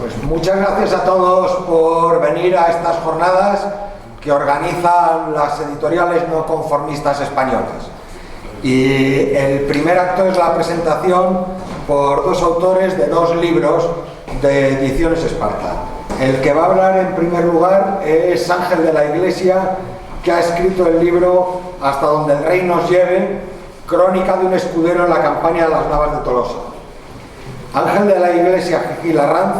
Pues muchas gracias a todos por venir a estas jornadas que organizan las editoriales no conformistas españolas. Y el primer acto es la presentación por dos autores de dos libros de Ediciones Esparta. El que va a hablar en primer lugar es Ángel de la Iglesia, que ha escrito el libro Hasta donde el rey nos lleve, crónica de un escudero en la campaña de las Navas de Tolosa. Ángel de la Iglesia Gil Arranz,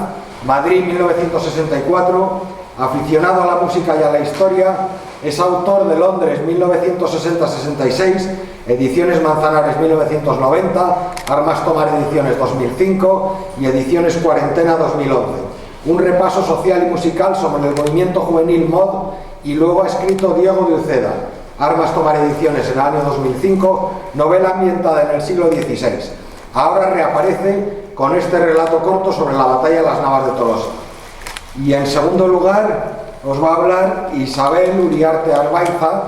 Madrid 1964, aficionado a la música y a la historia, es autor de Londres 1960-66, Ediciones Manzanares 1990, Armas Tomar Ediciones 2005 y Ediciones Cuarentena 2011. Un repaso social y musical sobre el movimiento juvenil mod, y luego ha escrito Diego de Uceda, Armas Tomar Ediciones en el año 2005, novela ambientada en el siglo XVI. Ahora reaparece con este relato corto sobre la batalla de las Navas de Tolosa. Y en segundo lugar os va a hablar Isabel Uriarte Arbaiza,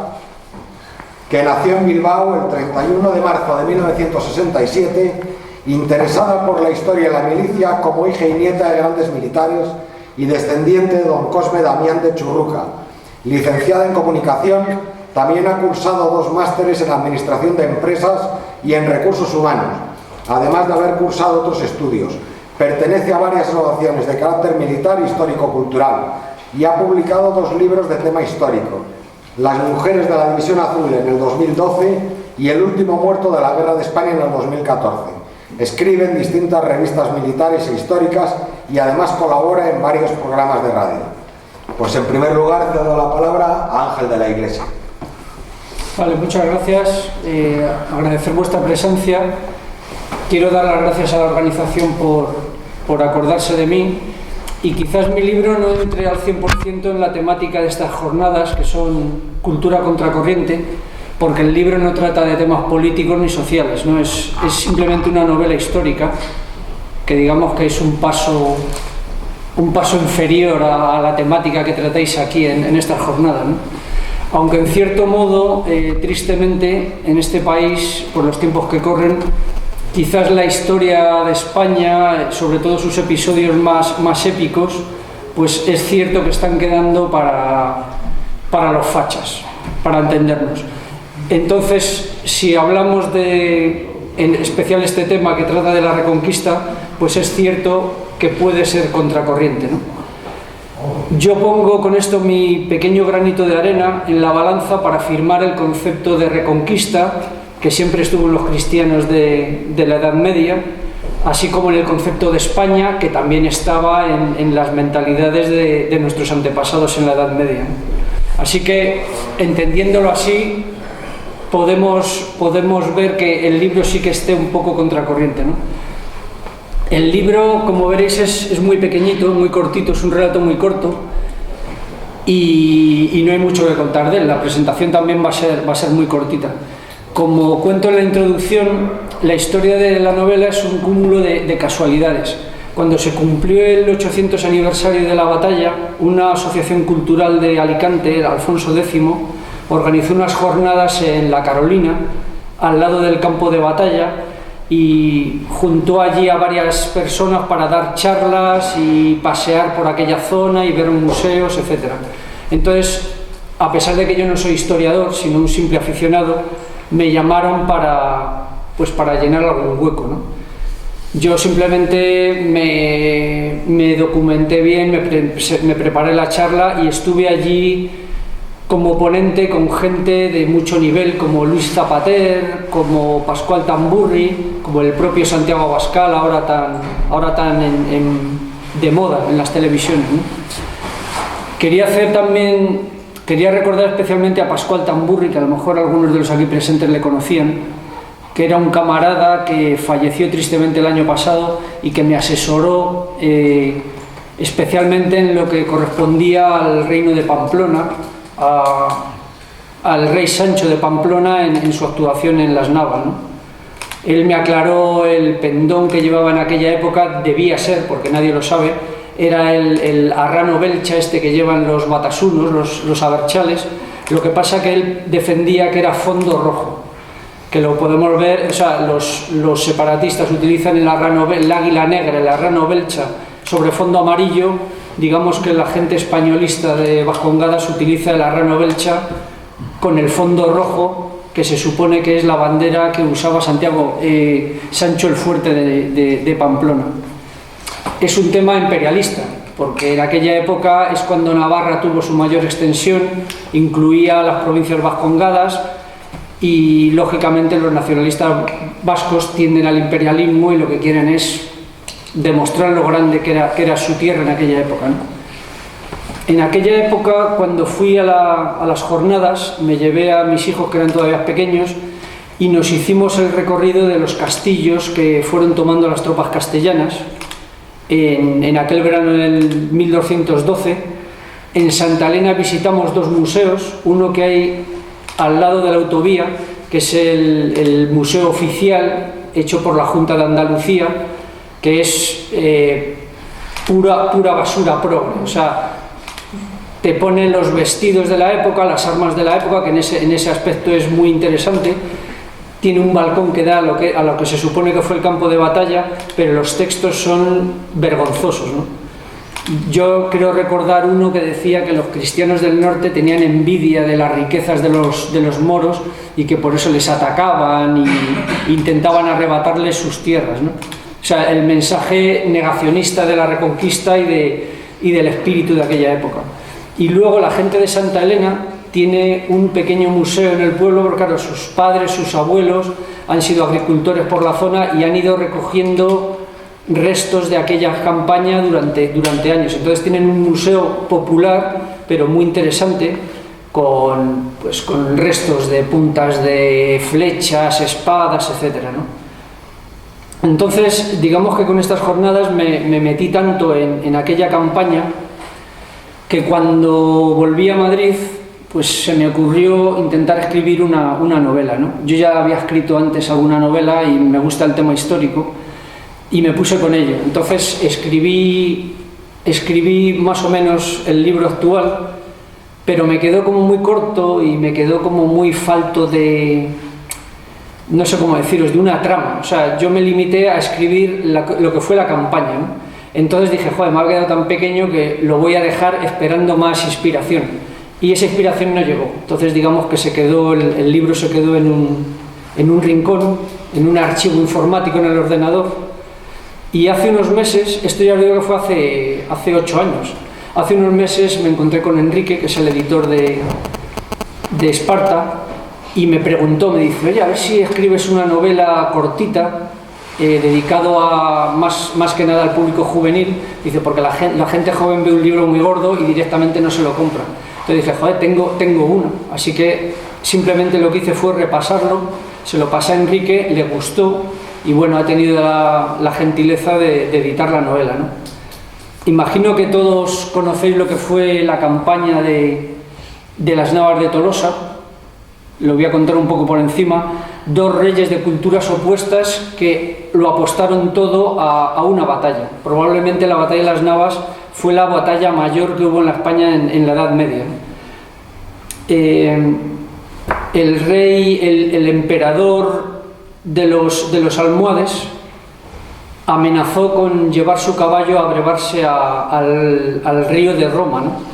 que nació en Bilbao el 31 de marzo de 1967, interesada por la historia de la milicia como hija y nieta de grandes militares y descendiente de don Cosme Damián de Churruca. Licenciada en Comunicación, también ha cursado 2 másteres en Administración de Empresas y en Recursos Humanos, además de haber cursado otros estudios. Pertenece a varias asociaciones de carácter militar e histórico-cultural y ha publicado 2 libros de tema histórico: Las mujeres de la División Azul en el 2012 y El último muerto de la Guerra de España en el 2014. Escribe en distintas revistas militares e históricas y además colabora en varios programas de radio. Pues en primer lugar cedo la palabra a Ángel de la Iglesia. Vale, muchas gracias. Agradecer vuestra presencia. Quiero dar las gracias a la organización por acordarse de mí, y quizás mi libro no entre al 100% en la temática de estas jornadas, que son cultura contracorriente, porque el libro no trata de temas políticos ni sociales, ¿no? Es simplemente una novela histórica, que digamos que es un paso inferior a la temática que tratáis aquí en estas jornadas, ¿no? Aunque en cierto modo, tristemente, en este país, por los tiempos que corren, quizás la historia de España, sobre todo sus episodios más épicos, pues es cierto que están quedando para los fachas, para entendernos. Entonces, si hablamos en especial este tema que trata de la Reconquista, pues es cierto que puede ser contracorriente, ¿no? Yo pongo con esto mi pequeño granito de arena en la balanza para afirmar el concepto de Reconquista, que siempre estuvo en los cristianos de la Edad Media, así como en el concepto de España, que también estaba en las mentalidades de nuestros antepasados en la Edad Media. Así que, entendiéndolo así, podemos ver que el libro sí que esté un poco contracorriente, ¿no? El libro, como veréis, es muy pequeñito, muy cortito, es un relato muy corto, y no hay mucho que contar de él. La presentación también va a ser muy cortita. Como cuento en la introducción, la historia de la novela es un cúmulo de casualidades. Cuando se cumplió el 800 aniversario de la batalla, una asociación cultural de Alicante, Alfonso X, organizó unas jornadas en La Carolina, al lado del campo de batalla, y juntó allí a varias personas para dar charlas y pasear por aquella zona y ver museos, etc. Entonces, a pesar de que yo no soy historiador, sino un simple aficionado, me llamaron para llenar algún hueco, ¿no? Yo simplemente me documenté bien, me preparé la charla y estuve allí como ponente con gente de mucho nivel, como Luis Zapater, como Pascual Tamburri, como el propio Santiago Abascal, ahora tan de moda en las televisiones, ¿no? Quería recordar especialmente a Pascual Tamburri, que a lo mejor algunos de los aquí presentes le conocían, que era un camarada que falleció tristemente el año pasado y que me asesoró especialmente en lo que correspondía al reino de Pamplona, al rey Sancho de Pamplona en su actuación en las Navas, ¿no? Él me aclaró el pendón que llevaba en aquella época, debía ser, porque nadie lo sabe, era el arrano belcha este que llevan los batasunos, los aberchales. Lo que pasa que él defendía que era fondo rojo, que lo podemos ver, o sea, los separatistas utilizan el águila negra, el arrano belcha, sobre fondo amarillo, digamos que la gente españolista de Vascongadas utiliza el arrano belcha con el fondo rojo, que se supone que es la bandera que usaba Sancho el Fuerte de Pamplona. Es un tema imperialista, porque en aquella época es cuando Navarra tuvo su mayor extensión, incluía las provincias vascongadas, y lógicamente los nacionalistas vascos tienden al imperialismo y lo que quieren es demostrar lo grande que era su tierra en aquella época, ¿no? En aquella época, cuando fui a las jornadas, me llevé a mis hijos, que eran todavía pequeños, y nos hicimos el recorrido de los castillos que fueron tomando las tropas castellanas en aquel verano del 1212. En Santa Elena visitamos dos museos, uno que hay al lado de la autovía, que es el museo oficial hecho por la Junta de Andalucía, que es pura basura progre. O sea, te ponen los vestidos de la época, las armas de la época, que en ese aspecto es muy interesante. Tiene un balcón que da a lo que se supone que fue el campo de batalla, pero los textos son vergonzosos, ¿no? Yo creo recordar uno que decía que los cristianos del norte tenían envidia de las riquezas de los moros y que por eso les atacaban e intentaban arrebatarles sus tierras, ¿no? O sea, el mensaje negacionista de la Reconquista y del espíritu de aquella época. Y luego la gente de Santa Elena tiene un pequeño museo en el pueblo, porque claro, sus padres, sus abuelos han sido agricultores por la zona y han ido recogiendo restos de aquella campaña durante años. Entonces tienen un museo popular, pero muy interesante, con restos de puntas de flechas, espadas, etcétera, ¿no? Entonces, digamos que con estas jornadas me metí tanto en aquella campaña que cuando volví a Madrid, pues se me ocurrió intentar escribir una novela, ¿no? Yo ya había escrito antes alguna novela y me gusta el tema histórico y me puse con ello. Entonces escribí más o menos el libro actual, pero me quedó como muy corto y me quedó como muy falto de, no sé cómo deciros, de una trama. O sea, yo me limité a escribir lo que fue la campaña, ¿no? Entonces dije, joder, me ha quedado tan pequeño que lo voy a dejar esperando más inspiración. Y esa inspiración no llegó. Entonces digamos que el libro se quedó en un rincón, en un archivo informático en el ordenador. Y hace unos meses, esto ya os digo que fue hace 8 años, hace unos meses me encontré con Enrique, que es el editor de Esparta, y me preguntó, me dice, oye, a ver si escribes una novela cortita, dedicado más que nada al público juvenil. Dice, porque la gente joven ve un libro muy gordo y directamente no se lo compra. Entonces dije, joder, tengo uno. Así que simplemente lo que hice fue repasarlo, se lo pasé a Enrique, le gustó y bueno, ha tenido la gentileza de editar la novela, ¿no? Imagino que todos conocéis lo que fue la campaña de las Navas de Tolosa. Lo voy a contar un poco por encima. Dos reyes de culturas opuestas que lo apostaron todo a una batalla. Probablemente la batalla de las Navas fue la batalla mayor que hubo en la España en la Edad Media. El emperador de los almohades amenazó con llevar su caballo a brevarse al río de Roma, ¿no?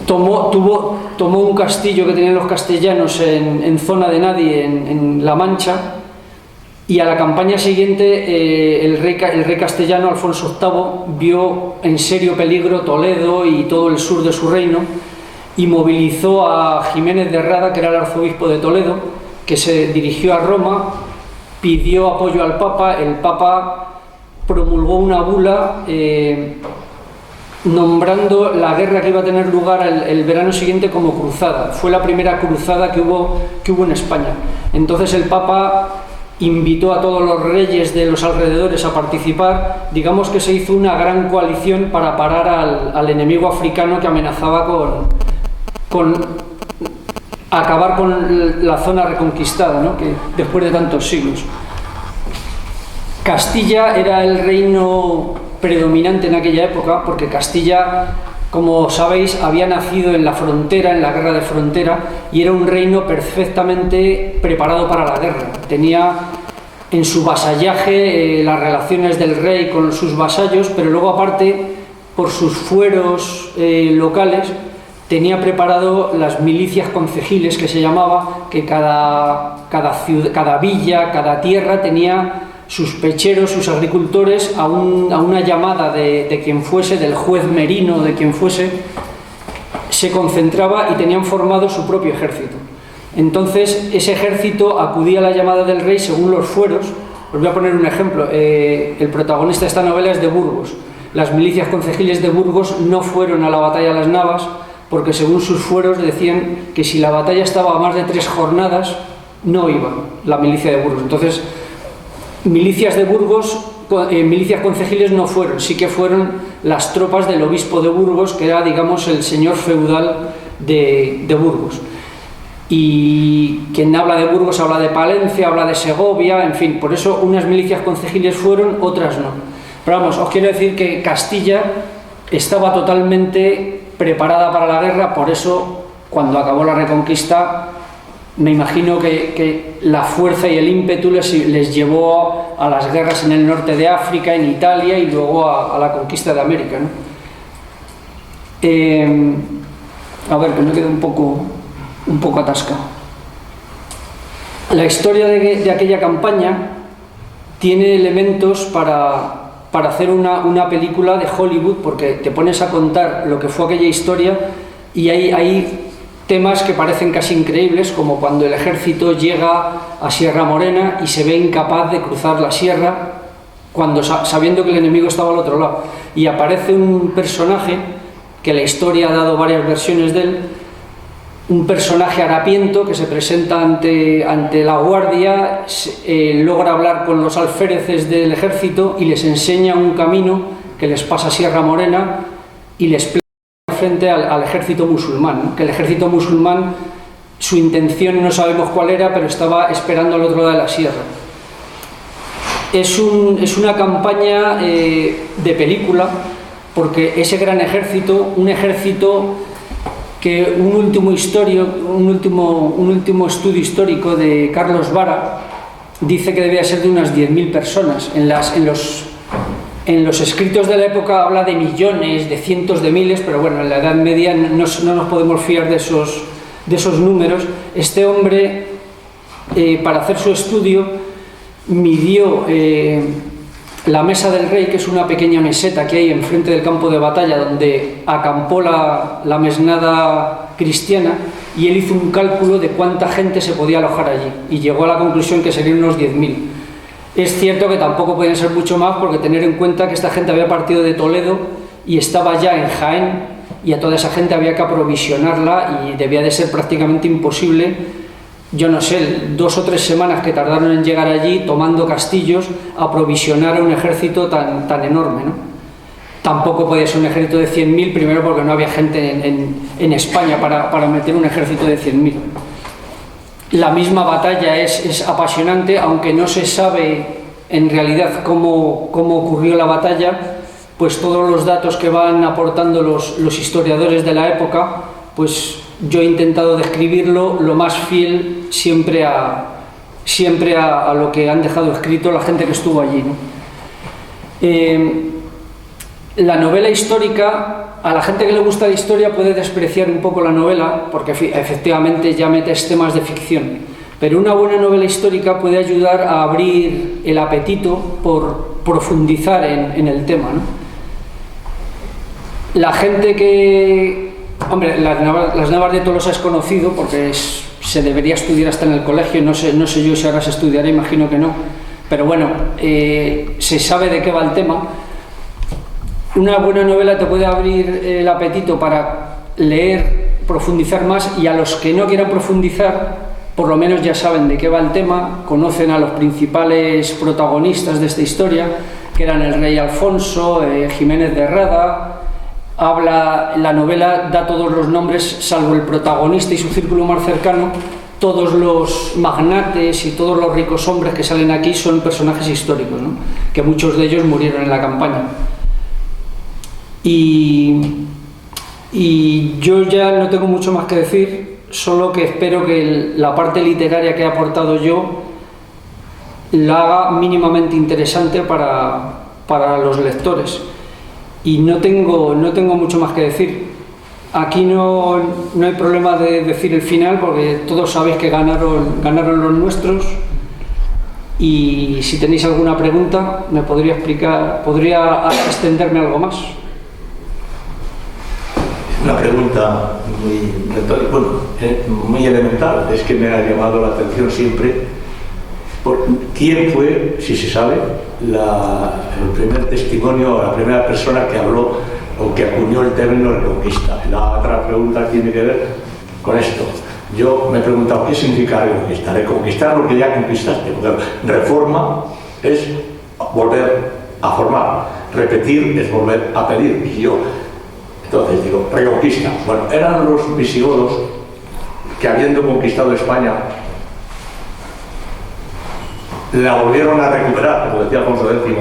Tomó un castillo que tenían los castellanos en zona de nadie, en La Mancha, y a la campaña siguiente el rey castellano Alfonso VIII vio en serio peligro Toledo y todo el sur de su reino y movilizó a Jiménez de Rada, que era el arzobispo de Toledo, que se dirigió a Roma, pidió apoyo al Papa. El Papa promulgó una bula nombrando la guerra que iba a tener lugar el verano siguiente como cruzada. Fue la primera cruzada que hubo en España. Entonces el Papa invitó a todos los reyes de los alrededores a participar. Digamos que se hizo una gran coalición para parar al enemigo africano que amenazaba con acabar con la zona reconquistada, ¿no? Que después de tantos siglos. Castilla era el reino predominante en aquella época, porque Castilla, como sabéis, había nacido en la frontera, en la guerra de frontera, y era un reino perfectamente preparado para la guerra. Tenía en su vasallaje, las relaciones del rey con sus vasallos, pero luego aparte, por sus fueros locales, tenía preparado las milicias concejiles, que se llamaba, que cada villa, cada tierra tenía sus pecheros, sus agricultores, a una llamada de quien fuese, del juez merino, de quien fuese, se concentraba y tenían formado su propio ejército. Entonces ese ejército acudía a la llamada del rey según los fueros. Os voy a poner un ejemplo. El protagonista de esta novela es de Burgos. Las milicias concejiles de Burgos no fueron a la batalla de las Navas porque según sus fueros decían que si la batalla estaba a más de 3 jornadas no iba la milicia de Burgos. Entonces milicias de Burgos, milicias concejiles no fueron, sí que fueron las tropas del obispo de Burgos, que era, digamos, el señor feudal de Burgos. Y quien habla de Burgos habla de Palencia, habla de Segovia, en fin, por eso unas milicias concejiles fueron, otras no. Pero vamos, os quiero decir que Castilla estaba totalmente preparada para la guerra, por eso cuando acabó la Reconquista me imagino que la fuerza y el ímpetu les llevó a las guerras en el norte de África, en Italia y luego a la conquista de América, ¿no? A ver, que me quedo un poco atascado. La historia de aquella campaña tiene elementos para hacer una película de Hollywood, porque te pones a contar lo que fue aquella historia y hay temas que parecen casi increíbles, como cuando el ejército llega a Sierra Morena y se ve incapaz de cruzar la sierra sabiendo que el enemigo estaba al otro lado, y aparece un personaje que la historia ha dado varias versiones de él, un personaje harapiento que se presenta ante la guardia, logra hablar con los alféreces del ejército y les enseña un camino que les pasa a Sierra Morena y les frente al ejército musulmán, ¿no? Que el ejército musulmán, su intención no sabemos cuál era, pero estaba esperando al otro lado de la sierra. Es una campaña de película, porque ese gran ejército, un ejército que un último estudio histórico de Carlos Vara dice que debía ser de unas 10.000 personas. En los escritos de la época habla de millones, de cientos de miles, pero bueno, en la Edad Media no nos podemos fiar de esos números. Este hombre, para hacer su estudio, midió la mesa del rey, que es una pequeña meseta que hay enfrente del campo de batalla donde acampó la mesnada cristiana, y él hizo un cálculo de cuánta gente se podía alojar allí y llegó a la conclusión que serían unos 10.000. Es cierto que tampoco pueden ser mucho más, porque tener en cuenta que esta gente había partido de Toledo y estaba ya en Jaén, y a toda esa gente había que aprovisionarla y debía de ser prácticamente imposible, yo no sé, 2 o 3 semanas que tardaron en llegar allí tomando castillos, aprovisionar a un ejército tan enorme, ¿no? Tampoco podía ser un ejército de 100.000, primero porque no había gente en España para meter un ejército de 100.000. La misma batalla es apasionante, aunque no se sabe en realidad cómo ocurrió la batalla, pues todos los datos que van aportando los historiadores de la época, pues yo he intentado describirlo lo más fiel siempre a lo que han dejado escrito la gente que estuvo allí, ¿no? La novela histórica, a la gente que le gusta la historia puede despreciar un poco la novela, porque efectivamente ya metes temas de ficción, pero una buena novela histórica puede ayudar a abrir el apetito por profundizar en el tema, ¿no? La gente que... Hombre, las Navas de Tolosa es conocido porque se debería estudiar hasta en el colegio, no sé yo si ahora se estudiará, imagino que no, pero bueno, se sabe de qué va el tema. Una buena novela te puede abrir el apetito para leer, profundizar más, y a los que no quieran profundizar, por lo menos ya saben de qué va el tema, conocen a los principales protagonistas de esta historia, que eran el rey Alfonso, Jiménez de Rada. La novela da todos los nombres, salvo el protagonista y su círculo más cercano. Todos los magnates y todos los ricos hombres que salen aquí son personajes históricos, ¿no? Que muchos de ellos murieron en la campaña. Y yo ya no tengo mucho más que decir, solo que espero que la parte literaria que he aportado yo la haga mínimamente interesante para los lectores. Y no tengo mucho más que decir. Aquí no hay problema de decir el final, porque todos sabéis que ganaron los nuestros. Y si tenéis alguna pregunta, me podría extenderme algo más. Una pregunta muy retórica, bueno, muy elemental, es que me ha llamado la atención siempre quién fue, si se sabe, el primer testimonio, la primera persona que habló o que acuñó el término reconquista. La otra pregunta tiene que ver con esto. Yo me he preguntado qué significa reconquista. Reconquistar lo que ya conquistaste, porque reforma es volver a formar, repetir es volver a pedir. Y yo, entonces digo, reconquista. Bueno, eran los visigodos que, habiendo conquistado España, la volvieron a recuperar, como decía Alfonso X,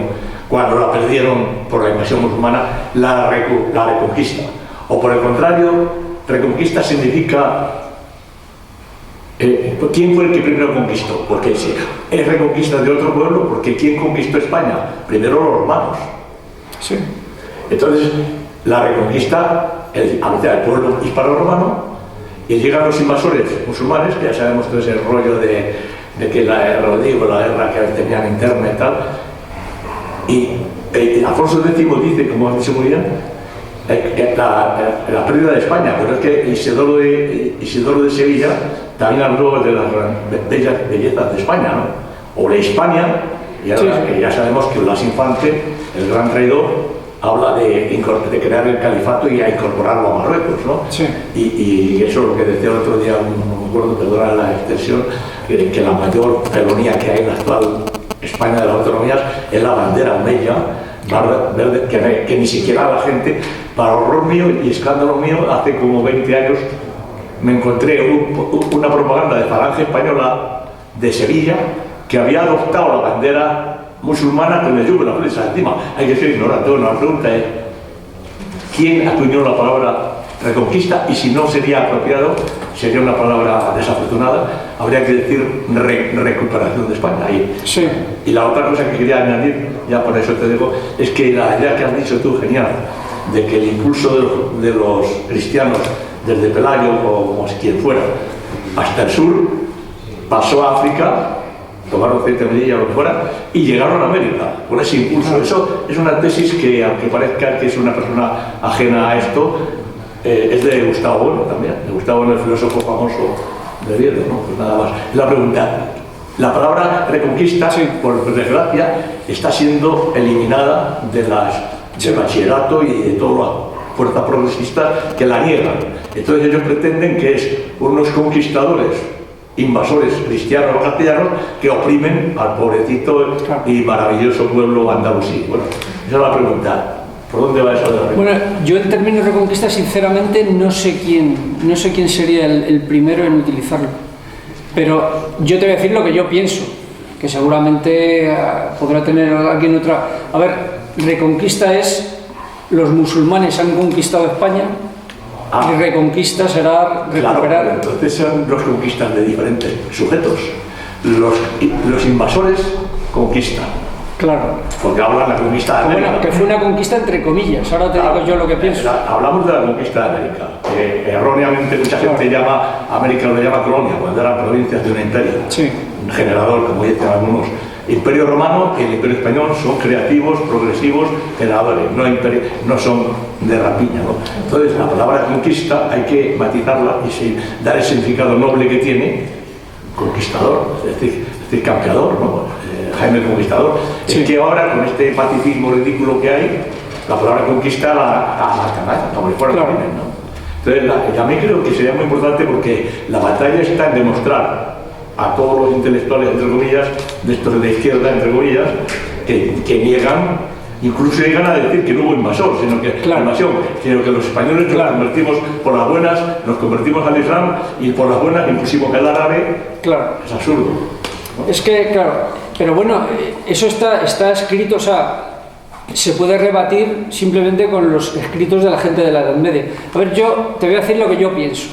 cuando la perdieron por la invasión musulmana, la reconquista. O por el contrario, reconquista significa ¿quién fue el que primero conquistó? Porque si es reconquista de otro pueblo, porque ¿quién conquistó España? Primero los romanos. Sí. Entonces, la reconquista a mitad del pueblo hispano-romano, y llegan los invasores musulmanes, que ya sabemos todo ese rollo de que la guerra que tenían interna y tal. Y Alfonso X dice, como has dicho muy bien, la pérdida de España, pero es que Isidoro de Sevilla también habló de las bellas bellezas de España, ¿no? O de Hispania, y ahora que ya sabemos que Blas Infante, el gran traidor, habla de crear el califato y a incorporarlo a Marruecos, ¿no? Sí. Y eso es lo que decía el otro día, no me acuerdo, perdona la extensión, que la mayor felonía que hay en la actual España de las autonomías es la bandera omeya, verde, que ni siquiera la gente, para horror mío y escándalo mío, hace como 20 años me encontré una propaganda de Falange Española de Sevilla que había adoptado la bandera musulmana con el yugo de la prensa encima. Hay que ser ignorante. Bueno, la pregunta es ¿quién acuñó la palabra reconquista? Y si no sería apropiado, sería una palabra desafortunada, habría que decir recuperación de España. Sí. Y la otra cosa que quería añadir, ya por eso te digo, es que la idea que has dicho tú, genial, de que el impulso de los cristianos desde Pelayo o quien fuera hasta el sur pasó a África, tomaron Ceuta y Melilla o lo que fuera, y llegaron a América con ese impulso. Eso es una tesis que, aunque parezca que es una persona ajena a esto, es de Gustavo Bueno también, de Gustavo Bueno, el filósofo famoso de Oviedo, ¿no? Pues nada más. La pregunta, la palabra reconquista, por desgracia, está siendo eliminada del bachillerato y de toda la fuerza progresista que la niegan. Entonces ellos pretenden que es unos conquistadores, invasores cristianos o castellanos que oprimen al pobrecito y maravilloso pueblo andalusí. Bueno, esa es la pregunta. ¿Por dónde va eso de la reconquista? Bueno, yo en términos de reconquista, sinceramente, no sé quién sería el primero en utilizarlo. Pero yo te voy a decir lo que yo pienso, que seguramente podrá tener alguien otra. A ver, reconquista es los musulmanes han conquistado España. Y reconquista será recuperar. Claro, entonces son dos conquistas de diferentes sujetos. Los invasores conquistan. Claro. Porque hablan de la conquista de América. Bueno, que fue una conquista entre comillas. Ahora te digo yo lo que pienso. Hablamos de la conquista de América, que erróneamente mucha gente llama América, lo llama colonia, cuando eran provincias de un imperio. Sí. Un generador, como dicen algunos. Imperio romano y el imperio español son creativos, progresivos, generadores, no son de rapiña, ¿no? Entonces la palabra conquista hay que matizarla y dar el significado noble que tiene, conquistador, es decir campeador, ¿no? Jaime el Conquistador. Sí. Es que ahora con este maticismo ridículo que hay, la palabra conquista la canalla, como si fuera el crimen, ¿no? Entonces a mí creo que sería muy importante porque la batalla está en demostrar a todos los intelectuales, entre comillas, de estos de izquierda, entre comillas, que niegan, incluso llegan a decir que no hubo invasor, sino que los españoles nos convertimos por las buenas, nos convertimos al Islam y por las buenas impusimos el árabe. Claro. Es absurdo, ¿no? Es que, claro, pero bueno, eso está escrito, o sea, se puede rebatir simplemente con los escritos de la gente de la Edad Media. A ver, yo te voy a decir lo que yo pienso.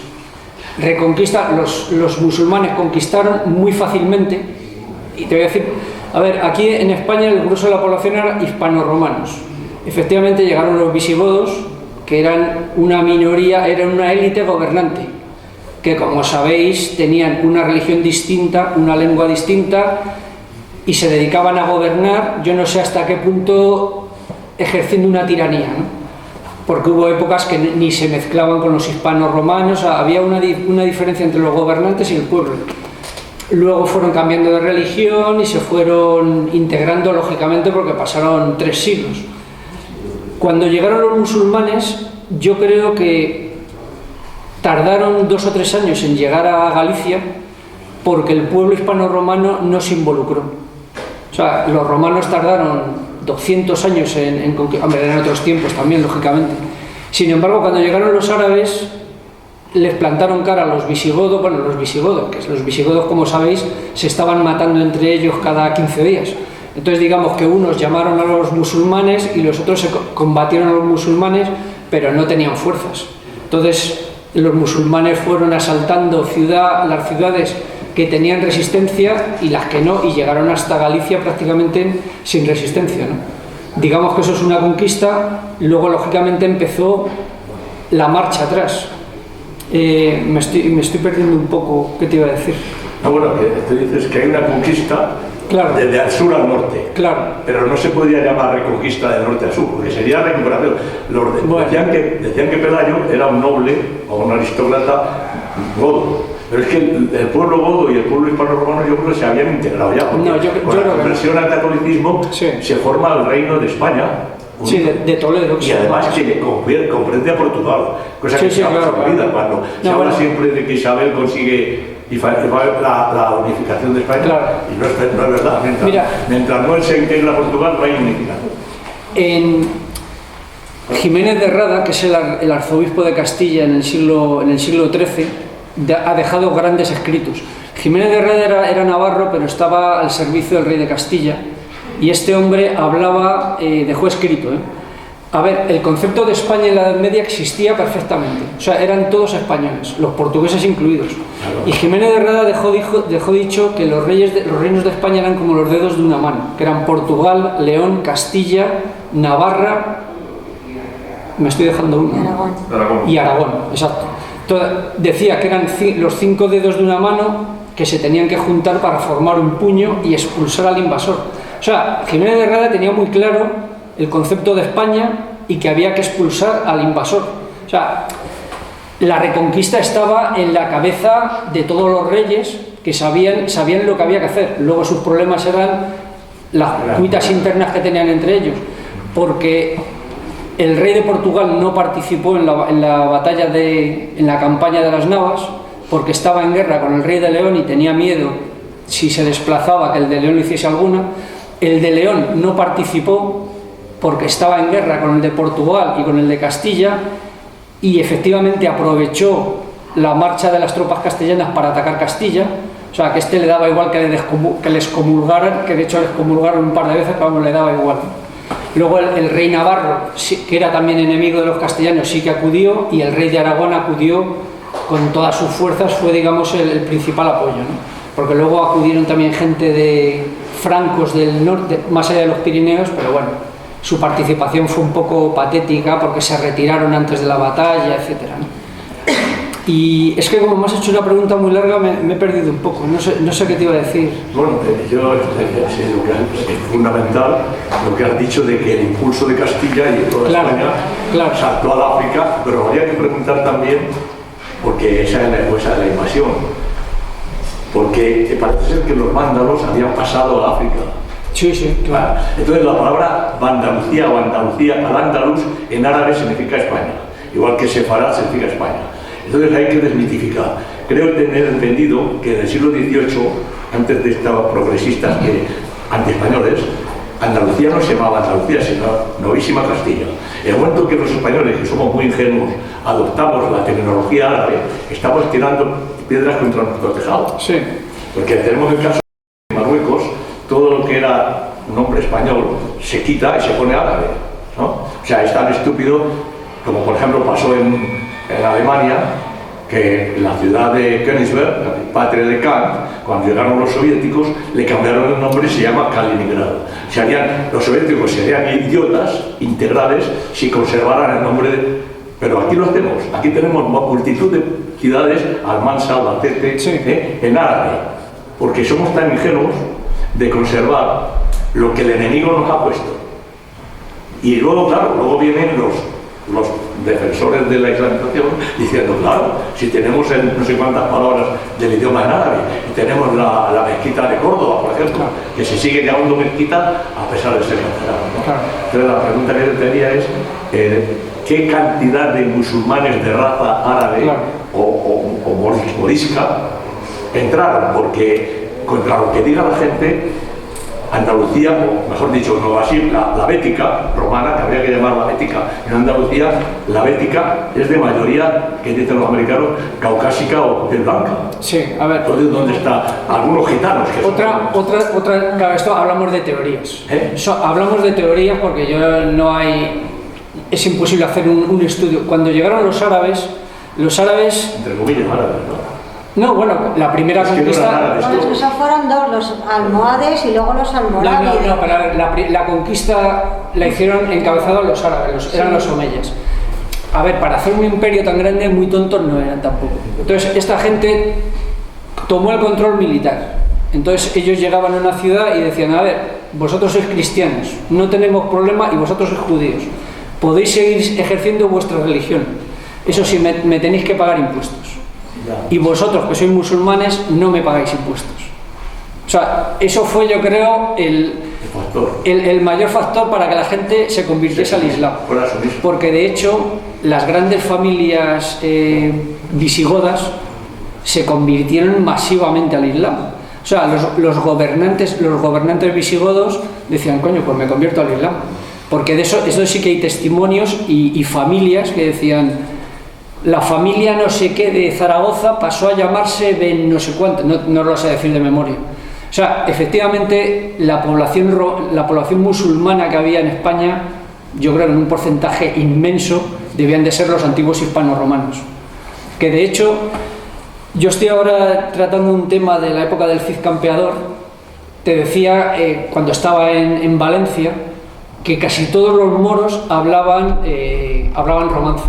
Reconquista, los musulmanes conquistaron muy fácilmente, y te voy a decir, A ver, aquí en España el grueso de la población era hispano-romanos. Efectivamente llegaron los visigodos, que eran una minoría, eran una élite gobernante, que como sabéis tenían una religión distinta, una lengua distinta y se dedicaban a gobernar, yo no sé hasta qué punto ejerciendo una tiranía, ¿no? Porque hubo épocas que ni se mezclaban con los hispanos romanos, había una diferencia entre los gobernantes y el pueblo. Luego fueron cambiando de religión y se fueron integrando lógicamente porque pasaron 3 siglos. Cuando llegaron los musulmanes, yo creo que tardaron 2 o 3 años en llegar a Galicia porque el pueblo hispano-romano no se involucró. O sea, los romanos tardaron 200 años en hombre, en otros tiempos también, lógicamente. Sin embargo, cuando llegaron los árabes, les plantaron cara a los visigodos, bueno, los visigodos, como sabéis, se estaban matando entre ellos cada 15 días. Entonces, digamos que unos llamaron a los musulmanes y los otros se combatieron a los musulmanes, pero no tenían fuerzas. Entonces, los musulmanes fueron asaltando las ciudades que tenían resistencia y las que no, y llegaron hasta Galicia prácticamente sin resistencia, ¿no? Digamos que eso es una conquista. Luego lógicamente empezó la marcha atrás. Me estoy perdiendo un poco. ¿Qué te iba a decir? No, bueno, que tú dices que hay una conquista, claro, desde el sur al norte, claro, pero no se podría llamar reconquista del norte al sur, porque sería recuperación. Bueno, decían que Pelayo era un noble o un aristócrata godo. Pero es que el pueblo godo y el pueblo hispano-romano yo creo que se habían integrado ya, porque con la conversión al catolicismo se forma el reino de España. Sí, de Toledo. Y además que comprende a Portugal, cosa que se ha olvidado cuando se habla siempre de que Isabel consigue la unificación de España, claro, y no es verdad. Mientras no se integra a Portugal no hay unificación. En Jiménez de Rada, que es el arzobispo de Castilla en el siglo XIII, ha dejado grandes escritos. Jiménez de Rada era navarro, pero estaba al servicio del rey de Castilla, y este hombre dejó escrito, A ver, el concepto de España en la Edad Media existía perfectamente, o sea, eran todos españoles, los portugueses incluidos. Y Jiménez de Rada dejó dicho que los reinos de España eran como los dedos de una mano, que eran Portugal, León, Castilla, Navarra, me estoy dejando uno, y Aragón, exacto. Decía que eran los 5 dedos de una mano que se tenían que juntar para formar un puño y expulsar al invasor. O sea, Jiménez de Rada tenía muy claro el concepto de España y que había que expulsar al invasor. O sea, la reconquista estaba en la cabeza de todos los reyes que sabían lo que había que hacer. Luego sus problemas eran las cuitas internas que tenían entre ellos, porque el rey de Portugal no participó en la batalla en la campaña de las Navas, porque estaba en guerra con el rey de León y tenía miedo, si se desplazaba, que el de León hiciese alguna. El de León no participó porque estaba en guerra con el de Portugal y con el de Castilla, y efectivamente aprovechó la marcha de las tropas castellanas para atacar Castilla. O sea, que le daba igual que les comulgaran, que de hecho les comulgaron un par de veces, pero le daba igual. Luego el rey navarro, que era también enemigo de los castellanos, sí que acudió, y el rey de Aragón acudió con todas sus fuerzas, fue, digamos, el principal apoyo, ¿no? Porque luego acudieron también gente de francos del norte, más allá de los Pirineos, pero bueno, su participación fue un poco patética porque se retiraron antes de la batalla, etc., ¿no? Y es que como me has hecho una pregunta muy larga, me he perdido un poco, no sé qué te iba a decir. Bueno, yo sé lo que es fundamental, lo que has dicho de que el impulso de Castilla y de toda España saltó al África, pero habría que preguntar también, porque esa es la cosa de la invasión, porque parece ser que los vándalos habían pasado a África. Sí, claro. Entonces la palabra Andalucía o Andalucía, al-Ándalus, en árabe significa España, igual que Sefarad significa España. Entonces hay que desmitificar. Creo tener entendido que en el siglo XVIII, antes de estos progresistas antiespañoles, Andalucía no se llamaba Andalucía, sino Novísima Castilla. En el momento que los españoles, que somos muy ingenuos, adoptamos la tecnología árabe, estamos tirando piedras contra nuestro tejado. Sí. Porque tenemos el caso de Marruecos, todo lo que era un nombre español se quita y se pone árabe, ¿no? O sea, es tan estúpido como por ejemplo pasó en Alemania, que la ciudad de Königsberg, la patria de Kant, cuando llegaron los soviéticos, le cambiaron el nombre y se llama Kaliningrado. Los soviéticos serían idiotas integrales si conservaran el nombre pero aquí lo hacemos. Aquí tenemos multitud de ciudades, Almansa, Albacete, sí, en árabe, porque somos tan ingenuos de conservar lo que el enemigo nos ha puesto. Y luego, claro, luego vienen los defensores de la islamización diciendo, claro, si tenemos no sé cuántas palabras del idioma en árabe, y tenemos la mezquita de Córdoba, por ejemplo, que se sigue llamando mezquita a pesar de ser cancelada, ¿no? Claro. Entonces la pregunta que yo tenía es, ¿qué cantidad de musulmanes de raza árabe, claro, o morisca entraron? Porque contra lo que diga la gente, Andalucía, o mejor dicho, Nueva Brasil, la bética romana, que habría que llamarla bética, en Andalucía, la bética es de mayoría, que dicen los americanos, caucásica o piel blanca. Sí, a ver. Entonces, ¿dónde está? Algunos gitanos. Que claro, esto hablamos de teorías. Hablamos de teorías porque es imposible hacer un estudio. Cuando llegaron los árabes... Entre comillas, árabes, ¿no? No, bueno, la primera conquista... Esos fueron dos, los almohades y luego los almorávides. No, pero la conquista la hicieron encabezados los árabes, eran los omeyas. A ver, para hacer un imperio tan grande, muy tontos no eran tampoco. Entonces, esta gente tomó el control militar. Entonces, ellos llegaban a una ciudad y decían, a ver, vosotros sois cristianos, no tenemos problema, y vosotros sois judíos. Podéis seguir ejerciendo vuestra religión. Eso sí, me tenéis que pagar impuestos. Y vosotros, que sois musulmanes, no me pagáis impuestos. O sea, eso fue, yo creo, el mayor factor para que la gente se convirtiese al Islam. Porque, de hecho, las grandes familias visigodas se convirtieron masivamente al Islam. O sea, los gobernantes visigodos decían, coño, pues me convierto al Islam. Porque de eso sí que hay testimonios y familias que decían... La familia no sé qué de Zaragoza pasó a llamarse Ben no sé cuánto, no lo sé decir de memoria. O sea, efectivamente, la población musulmana que había en España, yo creo que en un porcentaje inmenso, debían de ser los antiguos hispano-romanos. Que de hecho, yo estoy ahora tratando un tema de la época del Cid Campeador. Te decía, cuando estaba en Valencia, que casi todos los moros hablaban romance.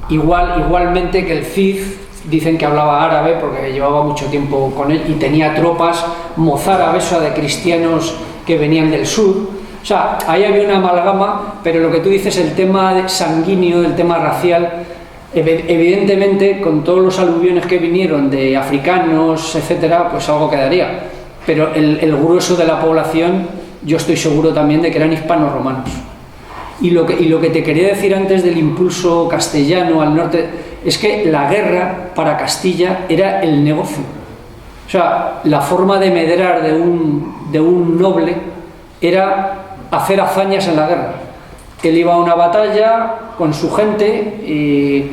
Igualmente que el Cid, dicen que hablaba árabe porque llevaba mucho tiempo con él y tenía tropas mozárabes, o sea, de cristianos que venían del sur. O sea, ahí había una amalgama, pero lo que tú dices, el tema sanguíneo, el tema racial, evidentemente, con todos los aluviones que vinieron de africanos, etcétera, pues algo quedaría. Pero el grueso de la población, yo estoy seguro también de que eran hispanos-romanos. Y lo que te quería decir antes del impulso castellano al norte es que la guerra para Castilla era el negocio. O sea, la forma de medrar de un noble era hacer hazañas en la guerra. Él iba a una batalla con su gente y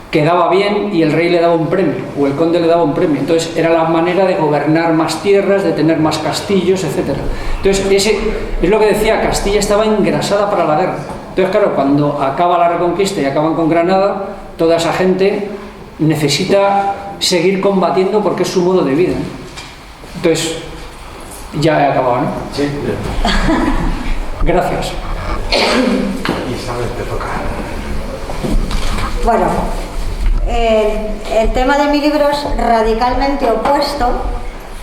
quedaba bien y el rey le daba un premio, o el conde le daba un premio. Entonces era la manera de gobernar más tierras, de tener más castillos, etc. Entonces es lo que decía, Castilla estaba engrasada para la guerra. Entonces claro, cuando acaba la Reconquista y acaban con Granada, toda esa gente necesita seguir combatiendo porque es su modo de vida. Entonces, ya he acabado, ¿no? Sí. Gracias. Isabel, te toca. Bueno, el tema de mi libro es radicalmente opuesto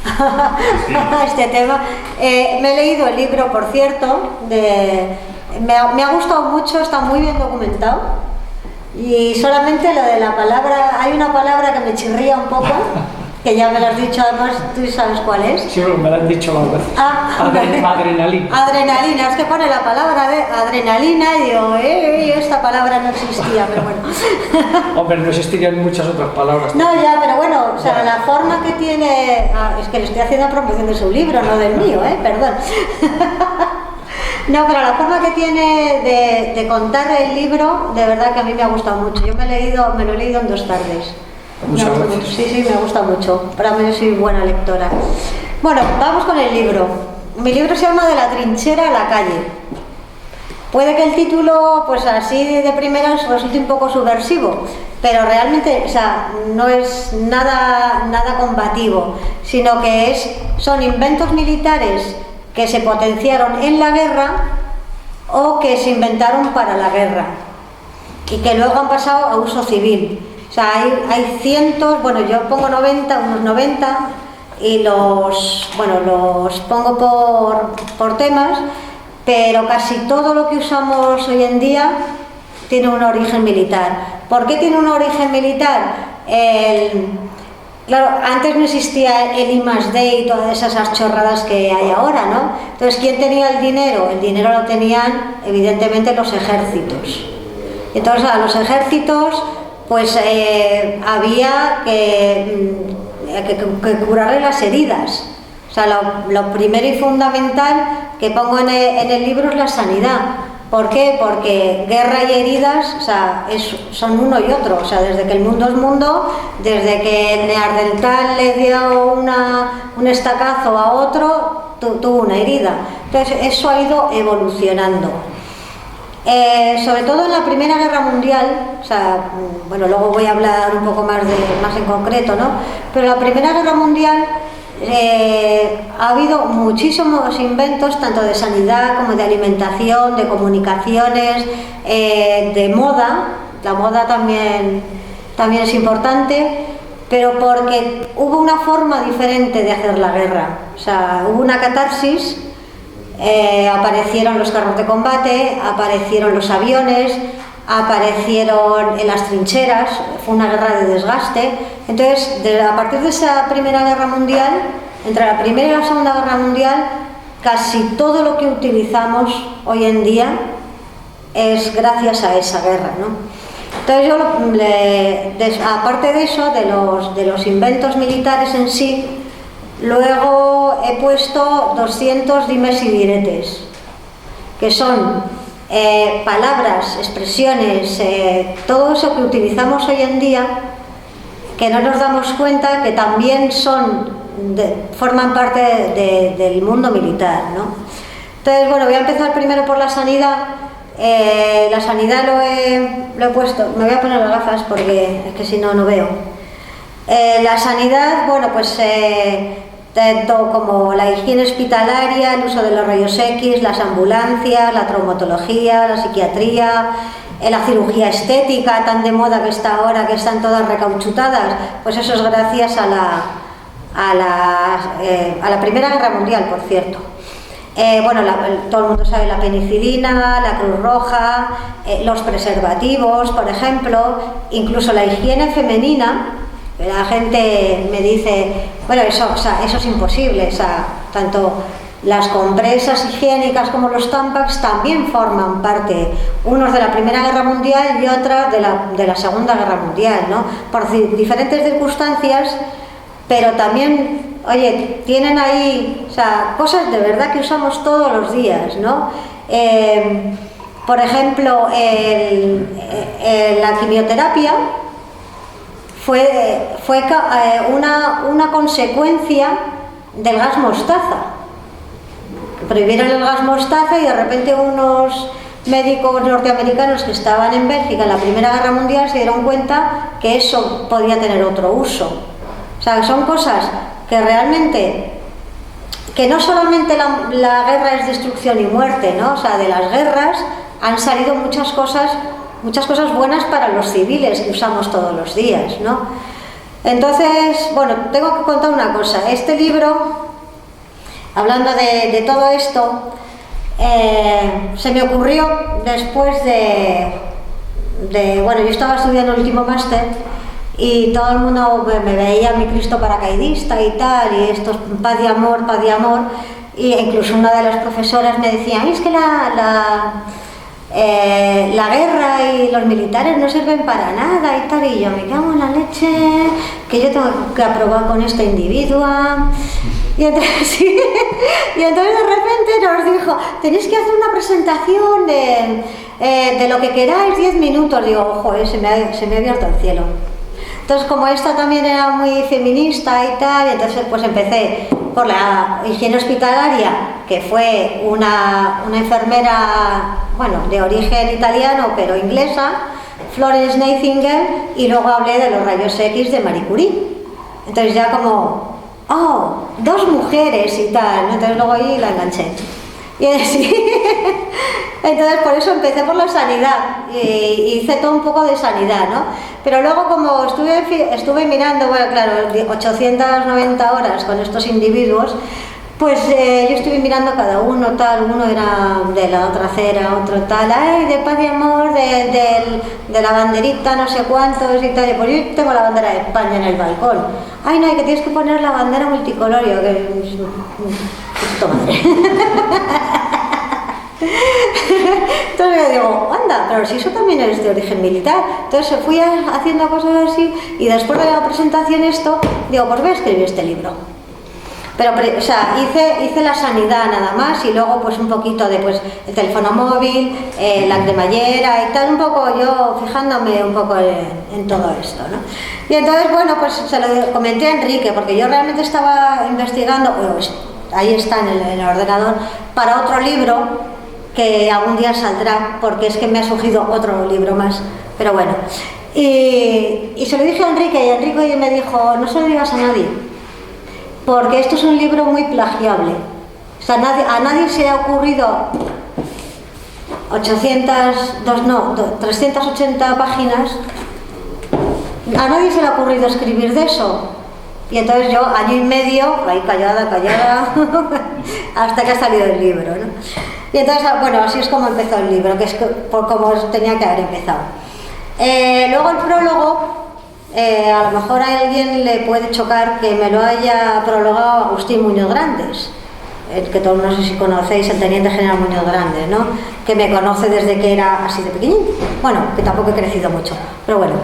a este tema. Me he leído el libro, por cierto, me ha gustado mucho, está muy bien documentado. Y solamente lo de la palabra, hay una palabra que me chirría un poco, que ya me lo has dicho, además tú sabes cuál es. Sí, me lo han dicho más veces. Adrenalina. Adrenalina, es que pone la palabra de adrenalina y digo, esta palabra no existía, pero bueno. Hombre, no existirían muchas otras palabras. No, ya, pero bueno, o sea, la forma que tiene... es que le estoy haciendo promoción de su libro, no del mío, perdón. No, pero la forma que tiene de contar el libro, de verdad que a mí me ha gustado mucho. Yo me lo he leído en 2 tardes. Muchas gracias. Sí, me gusta mucho. Para mí soy buena lectora. Bueno, vamos con el libro. Mi libro se llama De la trinchera a la calle. Puede que el título, pues así de primeras, resulte un poco subversivo, pero realmente, o sea, no es nada combativo, sino que son inventos militares que se potenciaron en la guerra o que se inventaron para la guerra y que luego han pasado a uso civil. O sea, hay cientos, bueno, yo pongo unos 90 y los pongo por temas, pero casi todo lo que usamos hoy en día tiene un origen militar. ¿Por qué tiene un origen militar? Claro, antes no existía el I+D y todas esas chorradas que hay ahora, ¿no? Entonces, ¿quién tenía el dinero? El dinero lo tenían, evidentemente, los ejércitos. Entonces, a los ejércitos, pues había que curarle las heridas. O sea, lo primero y fundamental que pongo en el libro es la sanidad. ¿Por qué? Porque guerra y heridas, o sea, son uno y otro. O sea, desde que el mundo es mundo, desde que Neandertal le dio un estacazo a otro, tuvo una herida. Entonces, eso ha ido evolucionando. Sobre todo en la Primera Guerra Mundial, o sea, bueno, luego voy a hablar un poco más en concreto, ¿no? Pero en la Primera Guerra Mundial ha habido muchísimos inventos, tanto de sanidad como de alimentación, de comunicaciones, de moda. La moda también es importante, pero porque hubo una forma diferente de hacer la guerra. O sea, hubo una catarsis. Aparecieron los carros de combate, aparecieron los aviones, aparecieron en las trincheras, fue una guerra de desgaste. Entonces, a partir de esa Primera Guerra Mundial, entre la Primera y la Segunda Guerra Mundial, casi todo lo que utilizamos hoy en día es gracias a esa guerra, ¿no? Entonces yo, aparte de eso, de los inventos militares en sí, luego he puesto 200 dimes y diretes, que son palabras, expresiones, todo eso que utilizamos hoy en día, que no nos damos cuenta que también forman parte del mundo militar, ¿no? Entonces, bueno, voy a empezar primero por la sanidad. La sanidad lo he puesto, me voy a poner las gafas porque es que si no, no veo. La sanidad, bueno, pues tanto como la higiene hospitalaria, el uso de los rayos X, las ambulancias, la traumatología, la psiquiatría, la cirugía estética tan de moda que está ahora, que están todas recauchutadas, pues eso es gracias a la Primera Guerra Mundial, por cierto. Bueno, todo el mundo sabe la penicilina, la Cruz Roja, los preservativos, por ejemplo, incluso la higiene femenina. La gente me dice, bueno, eso es imposible, o sea, tanto las compresas higiénicas como los Tampax también forman parte, unos de la Primera Guerra Mundial y otras de la Segunda Guerra Mundial, ¿no? Por diferentes circunstancias, pero también, oye, tienen ahí, o sea, cosas de verdad que usamos todos los días, ¿no? Por ejemplo, la quimioterapia fue una consecuencia del gas mostaza. Prohibieron el gas mostaza y de repente unos médicos norteamericanos que estaban en Bélgica en la Primera Guerra Mundial se dieron cuenta que eso podía tener otro uso. O sea, son cosas que realmente, que no solamente la guerra es destrucción y muerte, ¿no? O sea, de las guerras han salido muchas cosas buenas para los civiles que usamos todos los días, ¿no? Entonces, bueno, tengo que contar una cosa. Este libro, hablando de todo esto, se me ocurrió después bueno, yo estaba estudiando el último máster y todo el mundo me veía mi Cristo paracaidista y tal, y esto es paz y amor, y incluso una de las profesoras me decía, es que la guerra y los militares no sirven para nada y tal, y yo me cago en la leche, que yo tengo que aprobar con esta individua. Y entonces de repente nos dijo, tenéis que hacer una presentación de lo que queráis, 10 minutos. Digo, ojo, se me ha abierto el cielo. Entonces, como esta también era muy feminista y tal, entonces pues empecé por la higiene hospitalaria, que fue una enfermera, bueno, de origen italiano, pero inglesa, Florence Nightingale y luego hablé de los rayos X de Marie Curie. Entonces ya como, oh, 2 mujeres y tal, ¿no? Entonces luego ahí la enganché. Y así, entonces por eso empecé por la sanidad y hice todo un poco de sanidad, ¿no? Pero luego como estuve mirando, bueno, claro, 890 horas con estos individuos, pues yo estuve mirando cada uno tal, uno era de la otra acera, otro tal, ay, de paz y amor, de la banderita, no sé cuántos y tal, pues yo tengo la bandera de España en el balcón, ay no, que tienes que poner la bandera multicolorio, que puta madre. Entonces yo digo, anda, pero si eso también es de origen militar. Entonces fui haciendo cosas así y después de la presentación esto, digo, pues voy a escribir este libro. Pero, o sea, hice la sanidad nada más y luego pues un poquito de pues el teléfono móvil, la cremallera y tal, un poco yo fijándome un poco en todo esto, ¿no? Y entonces, bueno, pues se lo comenté a Enrique, porque yo realmente estaba investigando, ahí está en el ordenador, para otro libro que algún día saldrá, porque es que me ha surgido otro libro más, pero bueno. Y se lo dije a Enrique y Enrique me dijo, no se lo digas a nadie, porque esto es un libro muy plagiable. O sea, a nadie se le ha ocurrido 380 páginas, a nadie se le ha ocurrido escribir de eso. Y entonces yo, año y medio, ahí callada, hasta que ha salido el libro, ¿no? Y entonces, bueno, así es como empezó el libro, que es por como tenía que haber empezado. Luego el prólogo, a lo mejor a alguien le puede chocar que me lo haya prologado Agustín Muñoz Grandes, el que todos, no sé si conocéis, el teniente general Muñoz Grandes, ¿no? Que me conoce desde que era así de pequeñín. Bueno, que tampoco he crecido mucho, pero bueno.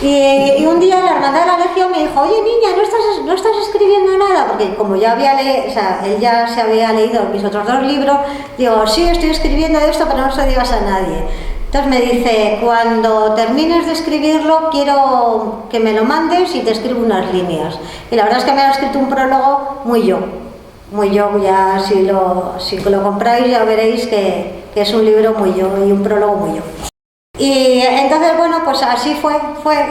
Y un día la hermandad de la Legión me dijo, oye niña, ¿no estás escribiendo nada? Porque como ya había leído, o sea, él ya se había leído mis otros 2 libros, digo, sí, estoy escribiendo de esto, pero no se lo digas a nadie. Entonces me dice, cuando termines de escribirlo, quiero que me lo mandes y te escribo unas líneas. Y la verdad es que me ha escrito un prólogo muy yo, ya si lo compráis ya veréis que es un libro muy yo y un prólogo muy yo. Y entonces, bueno, pues así fue,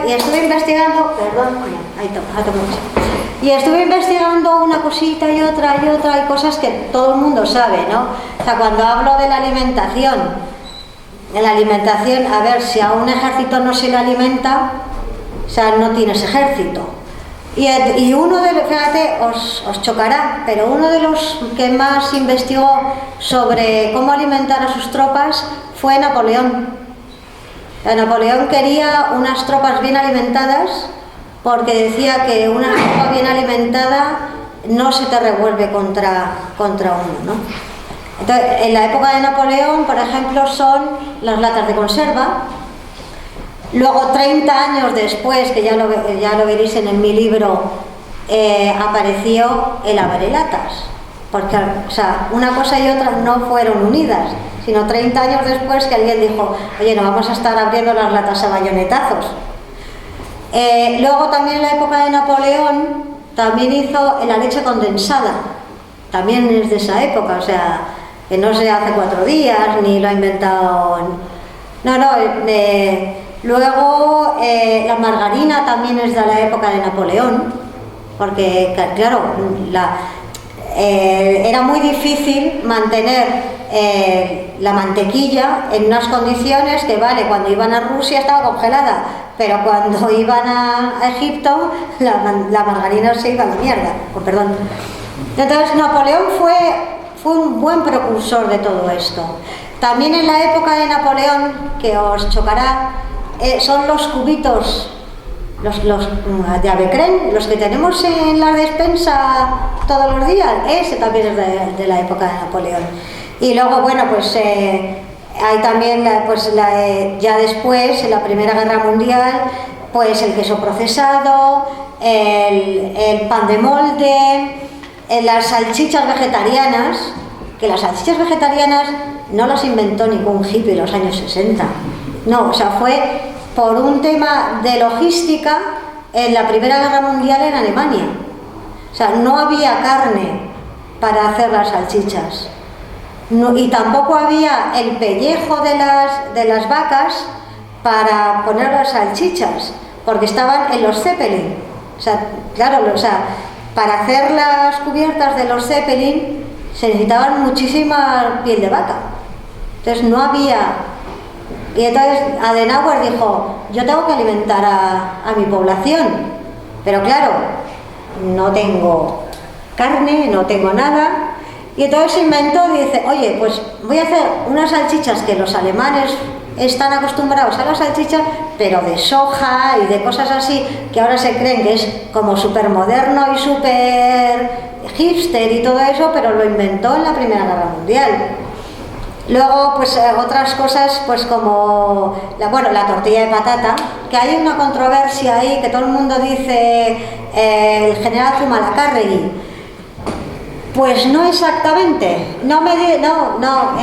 y estuve investigando, perdón, ahí tomo, y estuve investigando una cosita y otra, hay cosas que todo el mundo sabe, ¿no? O sea, cuando hablo de la alimentación, a ver, si a un ejército no se le alimenta, o sea, no tienes ejército. Y uno de los, fíjate, os chocará, pero uno de los que más investigó sobre cómo alimentar a sus tropas fue Napoleón. Napoleón quería unas tropas bien alimentadas porque decía que una tropa bien alimentada no se te revuelve contra uno, ¿no? Entonces, en la época de Napoleón, por ejemplo, son las latas de conserva. Luego, 30 años después, que ya lo veréis en mi libro, apareció el abrelatas. Porque, o sea, una cosa y otra no fueron unidas, sino 30 años después que alguien dijo, oye, no vamos a estar abriendo las latas a bayonetazos. Luego también en la época de Napoleón, también hizo la leche condensada, también es de esa época, o sea, que no se hace 4 días, ni lo ha inventado... Luego la margarina también es de la época de Napoleón, porque, claro, era muy difícil mantener la mantequilla en unas condiciones que, vale, cuando iban a Rusia estaba congelada, pero cuando iban a Egipto la margarina se iba a la mierda, perdón. Entonces Napoleón fue un buen precursor de todo esto. También en la época de Napoleón, que os chocará, son los cubitos, los de Avecren, los que tenemos en la despensa todos los días, ese también es de la época de Napoleón. Y luego, bueno, pues hay también, ya después, en la Primera Guerra Mundial, pues el queso procesado, el pan de molde, las salchichas vegetarianas, que las salchichas vegetarianas no las inventó ningún hippie en los años 60. No, o sea, fue por un tema de logística en la Primera Guerra Mundial en Alemania. O sea, no había carne para hacer las salchichas. No, y tampoco había el pellejo de las vacas para poner las salchichas, porque estaban en los Zeppelin. O sea, claro, para hacer las cubiertas de los Zeppelin se necesitaban muchísima piel de vaca. Entonces no había... Y entonces Adenauer dijo, yo tengo que alimentar a mi población, pero claro, no tengo carne, no tengo nada. Y entonces inventó, dice, oye, pues voy a hacer unas salchichas que los alemanes están acostumbrados a las salchichas, pero de soja y de cosas así, que ahora se creen que es como súper moderno y súper hipster y todo eso, pero lo inventó en la Primera Guerra Mundial. Luego, pues otras cosas, pues como la tortilla de patata, que hay una controversia ahí, que todo el mundo dice el general Zumalacárregui. Pues no exactamente, no,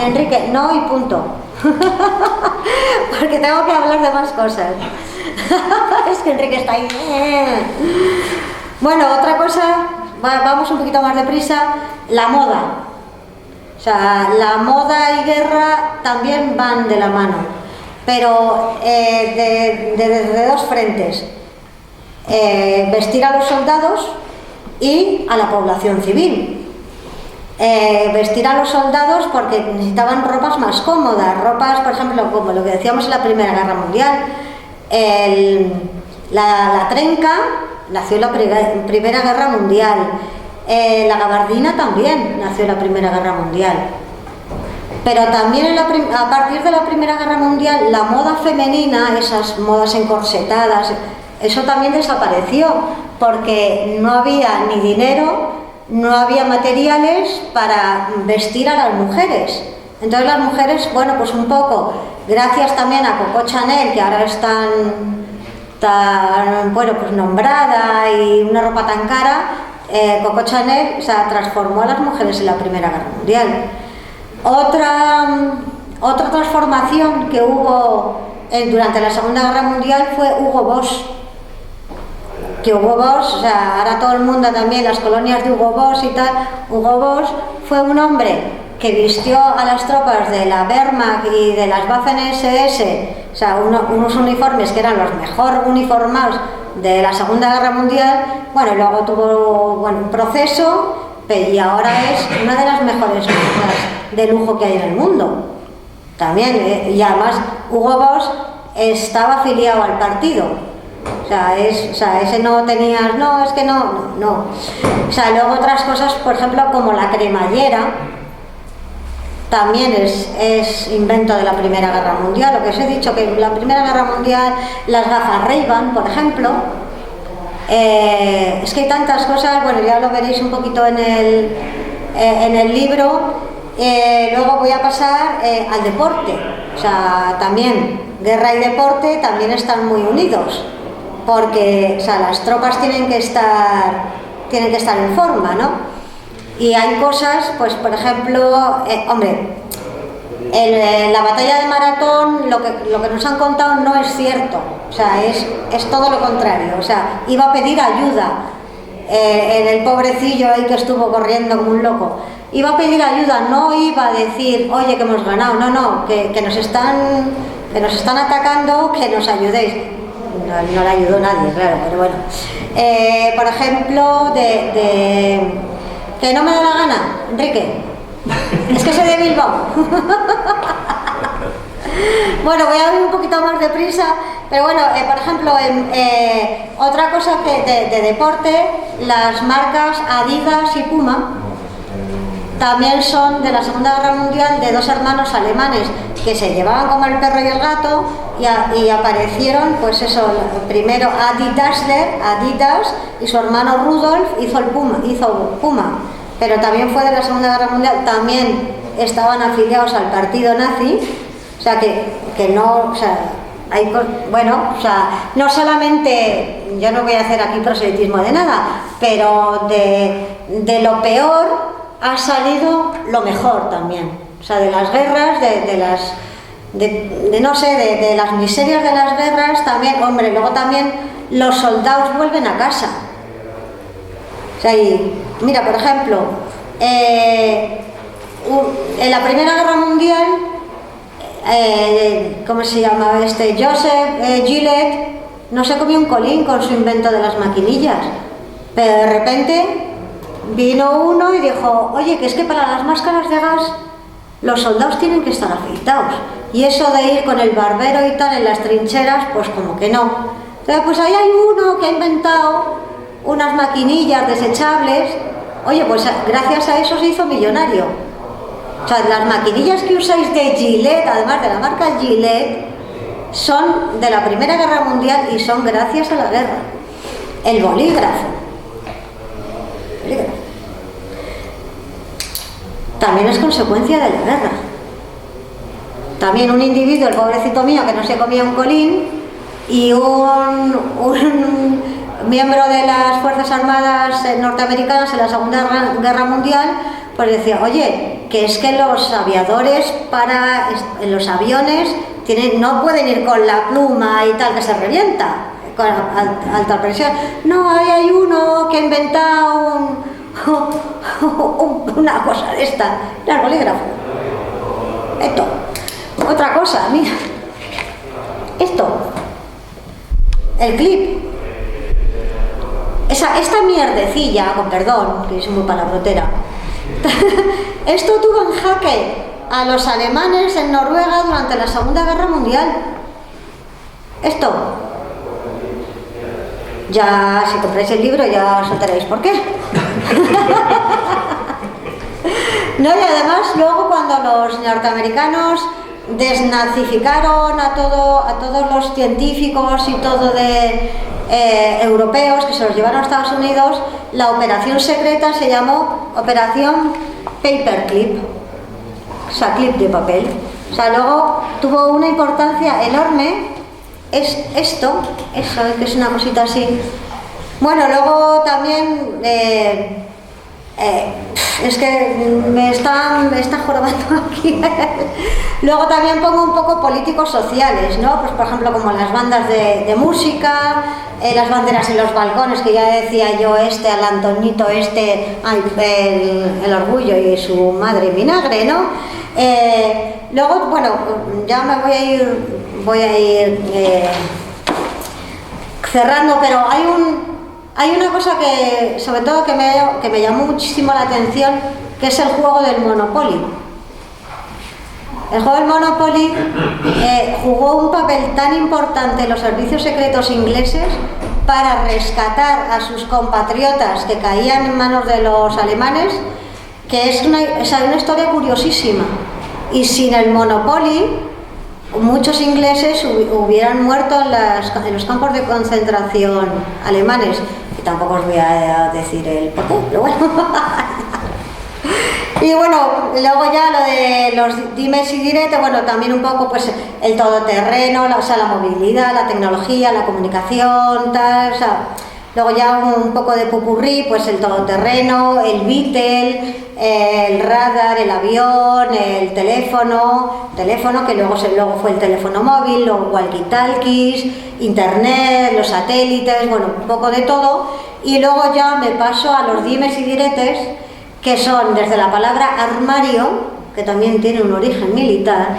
Enrique, no y punto. Porque tengo que hablar de más cosas. Es que Enrique está ahí. Bueno, otra cosa, vamos un poquito más deprisa, la moda. O sea, la moda y guerra también van de la mano, pero de dos frentes. Vestir a los soldados y a la población civil. Vestir a los soldados porque necesitaban ropas más cómodas, ropas, por ejemplo, como lo que decíamos en la Primera Guerra Mundial. La trenca nació en la Primera Guerra Mundial. La gabardina también nació en la Primera Guerra Mundial. Pero también a partir de la Primera Guerra Mundial, la moda femenina, esas modas encorsetadas, eso también desapareció, porque no había ni dinero, no había materiales para vestir a las mujeres. Entonces las mujeres, bueno, pues un poco, gracias también a Coco Chanel, que ahora es tan bueno, pues nombrada y una ropa tan cara, Coco Chanel, o sea, transformó a las mujeres en la Primera Guerra Mundial. Otra transformación que hubo durante la Segunda Guerra Mundial fue Hugo Boss. Que Hugo Boss, o sea, ahora todo el mundo también, las colonias de Hugo Boss y tal. Hugo Boss fue un hombre que vistió a las tropas de la Wehrmacht y de las Waffen-SS, o sea, unos uniformes que eran los mejor uniformados de la Segunda Guerra Mundial. Bueno, luego tuvo un proceso y ahora es una de las mejores marcas de lujo que hay en el mundo. También, y además Hugo Boss estaba afiliado al partido. O sea, ese no tenías, no, es que no. O sea, luego otras cosas, por ejemplo, como la cremallera, también es invento de la Primera Guerra Mundial. Lo que os he dicho, que en la Primera Guerra Mundial, las gafas Ray-Ban, por ejemplo, es que hay tantas cosas, bueno, ya lo veréis un poquito en el libro. Luego voy a pasar al deporte. O sea, también guerra y deporte también están muy unidos, porque, o sea, las tropas tienen que estar en forma, ¿no? Y hay cosas, pues por ejemplo, la batalla de Maratón, lo que nos han contado no es cierto, o sea, es todo lo contrario. O sea, iba a pedir ayuda, el pobrecillo ahí que estuvo corriendo como un loco, iba a pedir ayuda, no iba a decir, oye, que hemos ganado, no, que nos están atacando, que nos ayudéis. No le ayudó nadie, claro, pero bueno. Por ejemplo, que no me da la gana, Enrique. Es que soy de Bilbao. Bueno, voy a ir un poquito más deprisa, pero bueno, por ejemplo, otra cosa que de deporte, las marcas Adidas y Puma también son de la Segunda Guerra Mundial, de dos hermanos alemanes que se llevaban como el perro y el gato, y aparecieron, pues eso, primero Adidas y su hermano Rudolf hizo Puma, pero también fue de la Segunda Guerra Mundial, también estaban afiliados al partido nazi. O sea, que no, o sea, no solamente, yo no voy a hacer aquí proselitismo de nada, pero de lo peor ha salido lo mejor también. O sea, de las guerras, de las miserias de las guerras también, hombre, luego también los soldados vuelven a casa. O sea, y mira, por ejemplo, en la Primera Guerra Mundial, ¿cómo se llama este? Joseph Gillette no se comió un colín con su invento de las maquinillas, pero de repente vino uno y dijo, oye, que es que para las máscaras de gas los soldados tienen que estar afeitados, y eso de ir con el barbero y tal en las trincheras, pues como que no. Entonces, pues ahí hay uno que ha inventado unas maquinillas desechables. Oye, pues gracias a eso se hizo millonario. O sea, las maquinillas que usáis de Gillette, además de la marca Gillette, son de la Primera Guerra Mundial y son gracias a la guerra. El bolígrafo. También es consecuencia de la guerra. También un individuo, el pobrecito mío, que no se comía un colín, y un miembro de las Fuerzas Armadas norteamericanas en la Segunda Guerra Mundial, pues decía, oye, que es que los aviadores en los aviones no pueden ir con la pluma y tal, que se revienta con alta presión. No, ahí hay uno que ha inventado una cosa de esta, el bolígrafo. Esto. Otra cosa, mira. Esto. El clip. Esta mierdecilla, con perdón, que soy muy palabrotera. Esto tuvo en jaque a los alemanes en Noruega durante la Segunda Guerra Mundial. Esto. Ya, si compráis el libro, ya os enteraréis por qué. No, y además, luego cuando los norteamericanos desnazificaron a todos los científicos y todo de europeos, que se los llevaron a Estados Unidos, la operación secreta se llamó Operación Paperclip, o sea, clip de papel. O sea, luego tuvo una importancia enorme. Es esto, eso, que es una cosita así. Bueno, luego también es que me está jorobando aquí. Luego también pongo un poco políticos sociales, ¿no? Pues por ejemplo como las bandas de música, las banderas en los balcones, que ya decía yo al Antonito el orgullo y su madre en vinagre, ¿no? Luego, bueno, ya me voy a ir cerrando, pero hay una cosa que, sobre todo, que me llamó muchísimo la atención, que es el juego del Monopoly. El juego del Monopoly jugó un papel tan importante en los servicios secretos ingleses para rescatar a sus compatriotas que caían en manos de los alemanes, que es una historia curiosísima. Y sin el Monopoly, muchos ingleses hubieran muerto en los campos de concentración alemanes. Y tampoco os voy a decir el por qué, pero bueno. Y bueno, luego ya lo de los dimes y diretes, bueno, también un poco pues el todoterreno, la movilidad, la tecnología, la comunicación, tal, o sea, luego ya un poco de popurrí, pues el todoterreno, el Beetle, el radar, el avión, el teléfono, que luego fue el teléfono móvil, los walkie-talkies, internet, los satélites, bueno, un poco de todo. Y luego ya me paso a los dimes y diretes, que son desde la palabra armario, que también tiene un origen militar,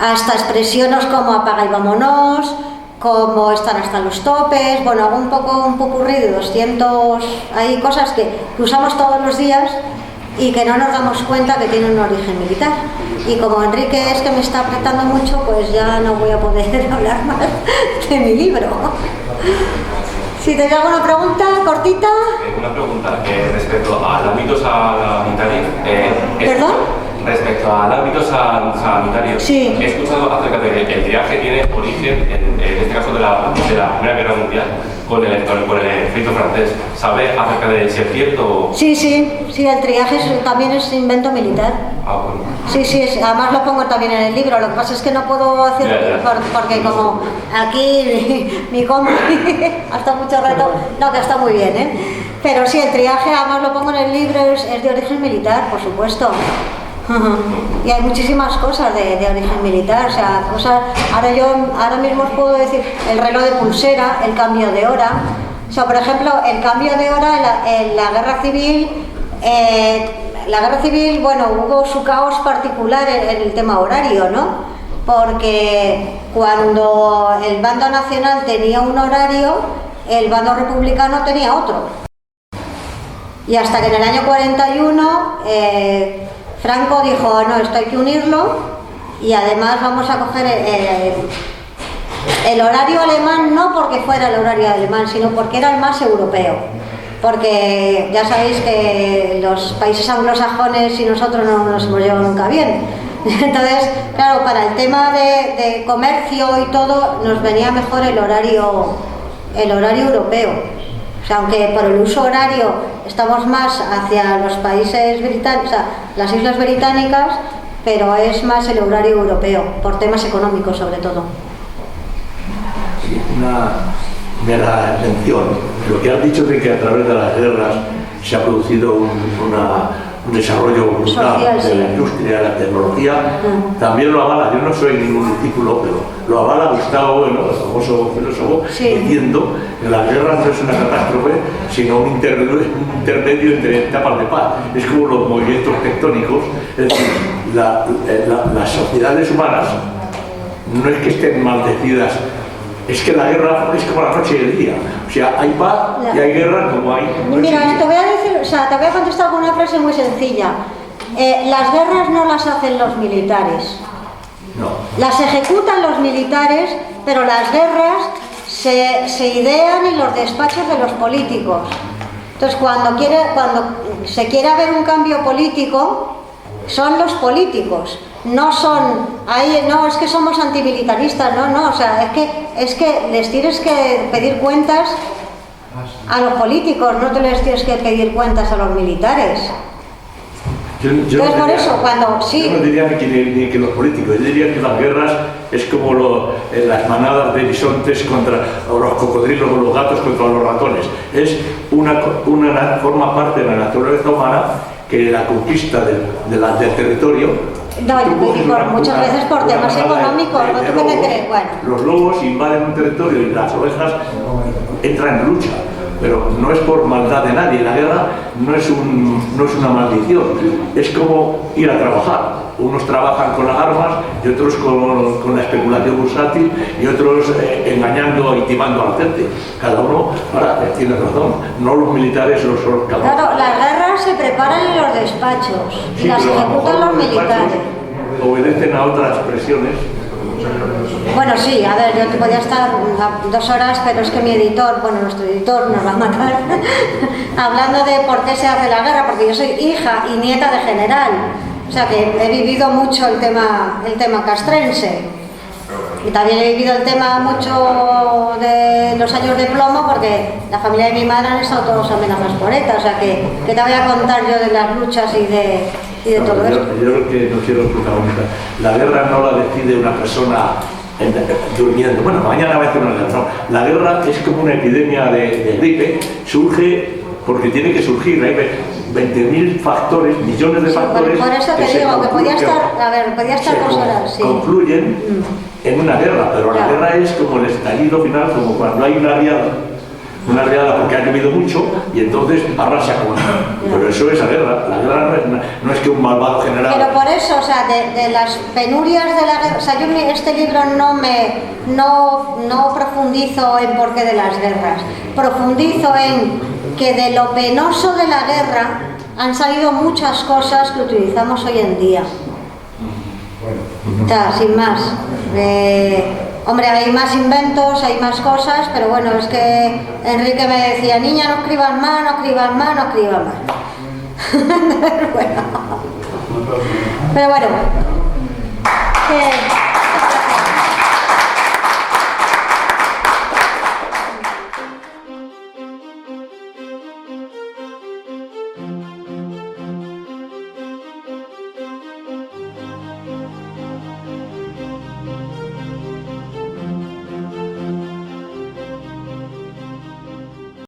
hasta expresiones como apaga y vámonos, como están hasta los topes. Bueno, hago un popurrí de 200, hay cosas que usamos todos los días y que no nos damos cuenta que tienen un origen militar. Y como Enrique es que me está apretando mucho, pues ya no voy a poder hablar más de mi libro. Si tenéis alguna pregunta cortita. Una pregunta respecto al ámbito sanitario. ¿Perdón? Respecto al ámbito sanitario, sí. He escuchado acerca de que el triaje tiene origen, en este caso de la Primera Guerra Mundial, con el ejército francés. ¿Sabe acerca de si es cierto? Sí, el triaje también es invento militar. Ah, bueno. Sí, además lo pongo también en el libro. Lo que pasa es que no puedo hacer porque como aquí mi compi hasta mucho rato, no, que está muy bien, ¿eh? Pero sí, el triaje, además lo pongo en el libro, es de origen militar, por supuesto. Y hay muchísimas cosas de origen militar, o sea, cosas. Ahora mismo os puedo decir el reloj de pulsera, el cambio de hora. O sea, por ejemplo, el cambio de hora en la guerra civil. La guerra civil, bueno, hubo su caos particular en el tema horario, ¿no? porque cuando el bando nacional tenía un horario, el bando republicano tenía otro. Y hasta que en el año 41 Franco dijo, no, esto hay que unirlo, y además vamos a coger el horario alemán, no porque fuera el horario alemán, sino porque era el más europeo. Porque ya sabéis que los países anglosajones y nosotros no nos hemos llevado nunca bien. Entonces, claro, para el tema de comercio y todo, nos venía mejor el horario europeo. O sea, aunque por el uso horario estamos más hacia los países británicos, o sea, las islas británicas, pero es más el horario europeo, por temas económicos sobre todo. Una mera atención. Lo que has dicho de que a través de las guerras se ha producido un desarrollo brutal social, sí, de la industria, de la tecnología, también lo avala. Yo no soy ningún discípulo, pero lo avala Gustavo Bueno, el famoso filósofo, sí, diciendo que la guerra no es una catástrofe, sino un intermedio entre etapas de paz. Es como los movimientos tectónicos. Es decir, las sociedades humanas no es que estén maldecidas, es que la guerra es como la noche y el día. O sea, hay paz y hay guerra como hay. Mira, te voy a decir, o sea, te voy a contestar con una frase muy sencilla. Las guerras no las hacen los militares. No. Las ejecutan los militares, pero las guerras se idean en los despachos de los políticos. Entonces, cuando se quiere haber un cambio político, son los políticos. No son, no, es que somos antimilitaristas, no, o sea, es que les tienes que pedir cuentas a los políticos, no te les tienes que pedir cuentas a los militares. Yo Entonces, por eso, cuando sí. Yo no diría ni que los políticos, yo diría que las guerras es como las manadas de bisontes contra los cocodrilos o los gatos contra los ratones. Es forma parte de la naturaleza humana que la conquista del territorio. No, muchas veces por temas económicos, ¿no? ¿Tú qué te crees? Bueno. Los lobos invaden un territorio y las ovejas entran en lucha, pero no es por maldad de nadie. La guerra no es una maldición, es como ir a trabajar. Unos trabajan con las armas y otros con la especulación bursátil y otros engañando y timando a la gente. Cada uno, ahora tiene razón, no los militares son los capaces. Claro, las guerras se preparan en los despachos y sí, las ejecutan los militares. Obedecen a otras presiones. Bueno, sí, a ver, yo te podía estar 2 horas, pero es que mi editor, nuestro editor nos va a matar, hablando de por qué se hace la guerra, porque yo soy hija y nieta de general. O sea que he vivido mucho el tema castrense. Y también he vivido el tema mucho de los años de plomo, porque la familia de mi madre han estado todos amenazados por ETA. O sea que te voy a contar yo de las luchas y de todo esto. Yo lo que no quiero protagonizar. La guerra no la decide una persona durmiendo. Bueno, mañana va a hacer una guerra. No. La guerra es como una epidemia de gripe. Surge porque tiene que surgir. Hay 20.000 factores, millones de factores. Por eso te digo que podía estar 2 horas. Sí. Concluyen en una guerra, pero la guerra es como el estallido final, como cuando hay una riada porque ha llovido mucho y entonces arrasa con. Pero eso es la guerra. La guerra no es que un malvado general. Pero por eso, o sea, de las penurias de la guerra, o sea, yo en este libro no profundizo en por qué de las guerras, profundizo en que de lo penoso de la guerra han salido muchas cosas que utilizamos hoy en día. O sea, sin más. Hombre, hay más inventos, hay más cosas, pero bueno, es que Enrique me decía, niña, no escribas más, no escribas más, no escribas más. Pero bueno,